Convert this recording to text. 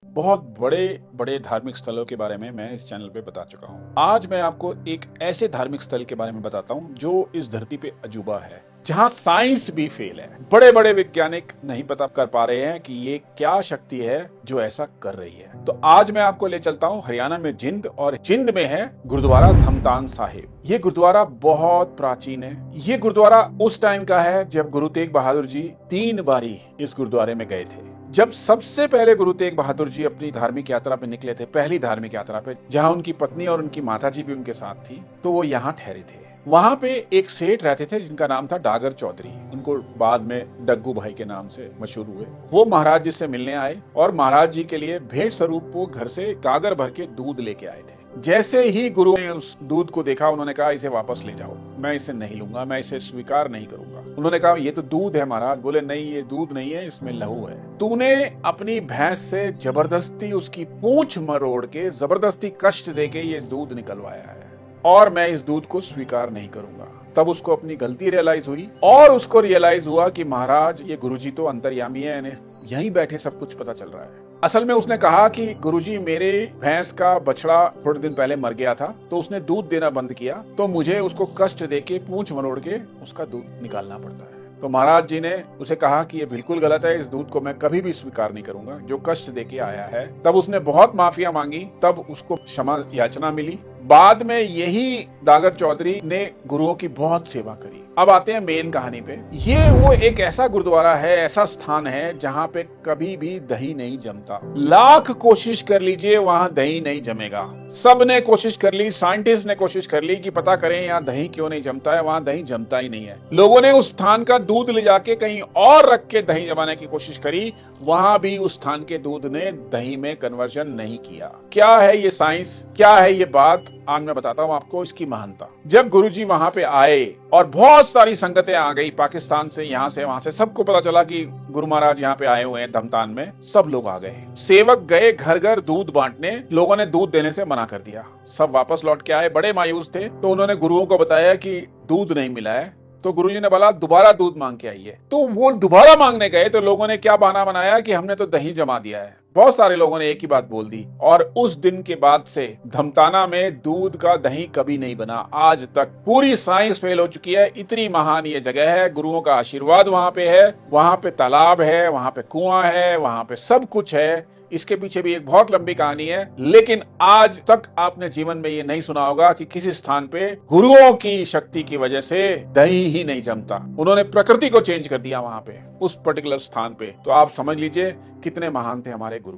बहुत बड़े बड़े धार्मिक स्थलों के बारे में मैं इस चैनल पे बता चुका हूँ। आज मैं आपको एक ऐसे धार्मिक स्थल के बारे में बताता हूँ जो इस धरती पे अजूबा है, जहाँ साइंस भी फेल है। बड़े बड़े वैज्ञानिक नहीं पता कर पा रहे हैं कि ये क्या शक्ति है जो ऐसा कर रही है। तो आज मैं आपको ले चलता हूँ हरियाणा में जिंद, और जिंद में है गुरुद्वारा धमतान साहिब। ये गुरुद्वारा बहुत प्राचीन है। ये गुरुद्वारा उस टाइम का है जब गुरु तेग बहादुर जी 3 बारी इस गुरुद्वारे में गए थे। जब सबसे पहले गुरु तेग बहादुर जी अपनी धार्मिक यात्रा पे निकले थे, पहली धार्मिक यात्रा पे, जहां उनकी पत्नी और उनकी माता जी भी उनके साथ थी, तो वो यहाँ ठहरे थे। वहां पे एक सेठ रहते थे जिनका नाम था डागर चौधरी। उनको बाद में डग्गू भाई के नाम से मशहूर हुए। वो महाराज जी से मिलने आए और महाराज जी के लिए भेंट स्वरूप वो घर से गागर भर के दूध लेके आए थे। जैसे ही गुरु ने उस दूध को देखा, उन्होंने कहा इसे वापस ले जाओ, मैं इसे नहीं लूंगा, मैं इसे स्वीकार नहीं करूंगा। उन्होंने कहा ये तो दूध है महाराज। बोले नहीं, ये दूध नहीं है, इसमें लहू है। तूने अपनी भैंस से जबरदस्ती उसकी पूंछ मरोड़ के, जबरदस्ती कष्ट देके ये दूध निकलवाया है, और मैं इस दूध को स्वीकार नहीं करूंगा। तब उसको अपनी गलती रियलाइज हुई, और उसको रियलाइज हुआ कि महाराज ये गुरुजी तो अंतर्यामी है, इन्हें यहीं बैठे सब कुछ पता चल रहा है। असल में उसने कहा कि गुरुजी, मेरे भैंस का बछड़ा थोड़े दिन पहले मर गया था, तो उसने दूध देना बंद किया, तो मुझे उसको कष्ट देके पूंछ मरोड़ के उसका दूध निकालना पड़ता है। तो महाराज जी ने उसे कहा कि ये बिल्कुल गलत है, इस दूध को मैं कभी भी स्वीकार नहीं करूंगा जो कष्ट देके आया है। तब उसने बहुत माफिया मांगी, तब उसको क्षमा याचना मिली। बाद में यही डागर चौधरी ने गुरुओं की बहुत सेवा करी। अब आते हैं मेन कहानी पे। ये वो एक ऐसा गुरुद्वारा है, ऐसा स्थान है जहाँ पे कभी भी दही नहीं जमता। लाख कोशिश कर लीजिए, वहाँ दही नहीं जमेगा। सब ने कोशिश कर ली, साइंटिस्ट ने कोशिश कर ली कि पता करें यहाँ दही क्यों नहीं जमता है। वहाँ दही जमता ही नहीं है। लोगों ने उस स्थान का दूध ले जाके कहीं और रख के दही जमाने की कोशिश करी, वहां भी उस स्थान के दूध ने दही में कन्वर्जन नहीं किया। क्या है ये साइंस, क्या है ये बात, आज मैं बताता हूँ आपको इसकी महानता। जब गुरुजी वहां पे आए और बहुत सारी संगतें आ गई, पाकिस्तान से, यहाँ से, वहां से, सबको पता चला कि गुरु महाराज यहाँ पे आए हुए हैं धमतान में। सब लोग आ गए, सेवक गए घर घर दूध बांटने। लोगों ने दूध देने से मना कर दिया, सब वापस लौट के आए, बड़े मायूस थे। तो उन्होंने गुरुओं को बताया कि दूध नहीं मिला है। तो गुरुजी ने बोला दोबारा दूध मांग के आइए। तो वो दोबारा मांगने गए, तो लोगों ने क्या बहाना बनाया कि हमने तो दही जमा दिया है। बहुत सारे लोगों ने एक ही बात बोल दी, और उस दिन के बाद से धमताना में दूध का दही कभी नहीं बना आज तक। पूरी साइंस फेल हो चुकी है। इतनी महान ये जगह है, गुरुओं का आशीर्वाद वहां पे है। वहां पे तालाब है, वहां पे कुआं है, वहां पे सब कुछ है। इसके पीछे भी एक बहुत लंबी कहानी है, लेकिन आज तक आपने जीवन में ये नहीं सुना होगा कि किसी स्थान पे गुरुओं की शक्ति की वजह से दही ही नहीं जमता। उन्होंने प्रकृति को चेंज कर दिया वहां पे, उस पर्टिकुलर स्थान पे। तो आप समझ लीजिए कितने महान थे हमारे गुरु।